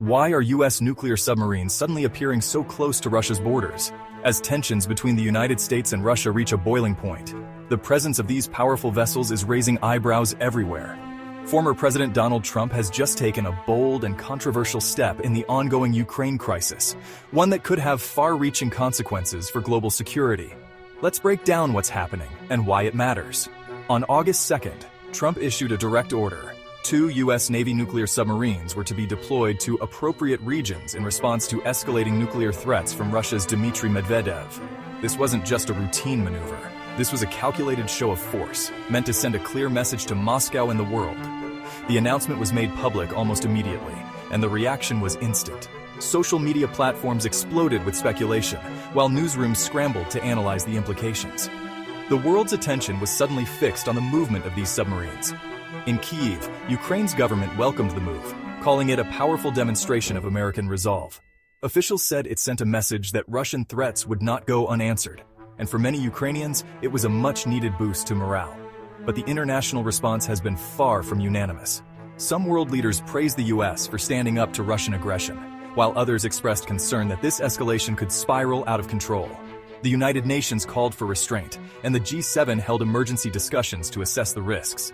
Why are U.S. nuclear submarines suddenly appearing so close to Russia's borders? As tensions between the United States and Russia reach a boiling point, the presence of these powerful vessels is raising eyebrows everywhere. Former President Donald Trump has just taken a bold and controversial step in the ongoing Ukraine crisis, one that could have far-reaching consequences for global security. Let's break down what's happening and why it matters. On August 2nd, Trump issued a direct order. 2 U.S. Navy nuclear submarines were to be deployed to appropriate regions in response to escalating nuclear threats from Russia's Dmitry Medvedev. This wasn't just a routine maneuver. This was a calculated show of force, meant to send a clear message to Moscow and the world. The announcement was made public almost immediately, and the reaction was instant. Social media platforms exploded with speculation, while newsrooms scrambled to analyze the implications. The world's attention was suddenly fixed on the movement of these submarines. In Kyiv, Ukraine's government welcomed the move, calling it a powerful demonstration of American resolve. Officials said it sent a message that Russian threats would not go unanswered, and for many Ukrainians, it was a much-needed boost to morale. But the international response has been far from unanimous. Some world leaders praised the U.S. for standing up to Russian aggression, while others expressed concern that this escalation could spiral out of control. The United Nations called for restraint, and the G7 held emergency discussions to assess the risks.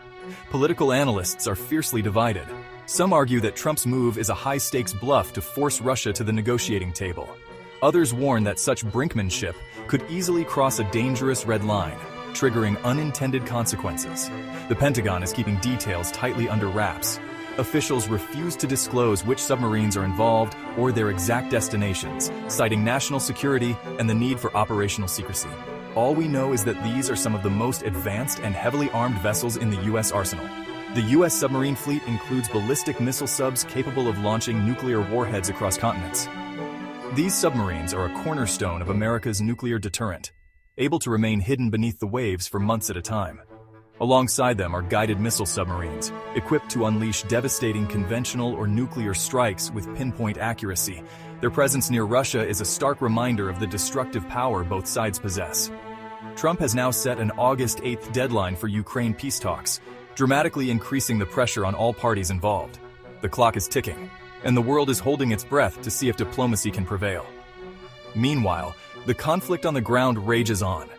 Political analysts are fiercely divided. Some argue that Trump's move is a high-stakes bluff to force Russia to the negotiating table. Others warn that such brinkmanship could easily cross a dangerous red line, triggering unintended consequences. The Pentagon is keeping details tightly under wraps. Officials refuse to disclose which submarines are involved or their exact destinations, citing national security and the need for operational secrecy. All we know is that these are some of the most advanced and heavily armed vessels in the U.S. arsenal. The U.S. submarine fleet includes ballistic missile subs capable of launching nuclear warheads across continents. These submarines are a cornerstone of America's nuclear deterrent, able to remain hidden beneath the waves for months at a time. Alongside them are guided missile submarines, equipped to unleash devastating conventional or nuclear strikes with pinpoint accuracy. Their presence near Russia is a stark reminder of the destructive power both sides possess. Trump has now set an August 8th deadline for Ukraine peace talks, dramatically increasing the pressure on all parties involved. The clock is ticking, and the world is holding its breath to see if diplomacy can prevail. Meanwhile, the conflict on the ground rages on.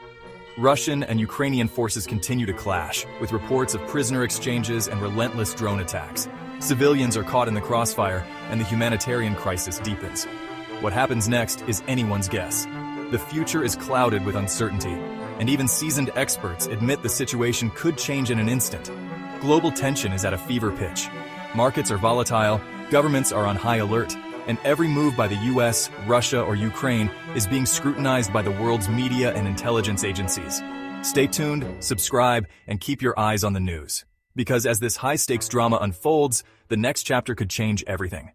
Russian and Ukrainian forces continue to clash, with reports of prisoner exchanges and relentless drone attacks. Civilians are caught in the crossfire, and the humanitarian crisis deepens. What happens next is anyone's guess. The future is clouded with uncertainty, and even seasoned experts admit the situation could change in an instant. Global tension is at a fever pitch. Markets are volatile, governments are on high alert, and every move by the US, Russia, or Ukraine is being scrutinized by the world's media and intelligence agencies. Stay tuned, subscribe, and keep your eyes on the news. Because as this high-stakes drama unfolds, the next chapter could change everything.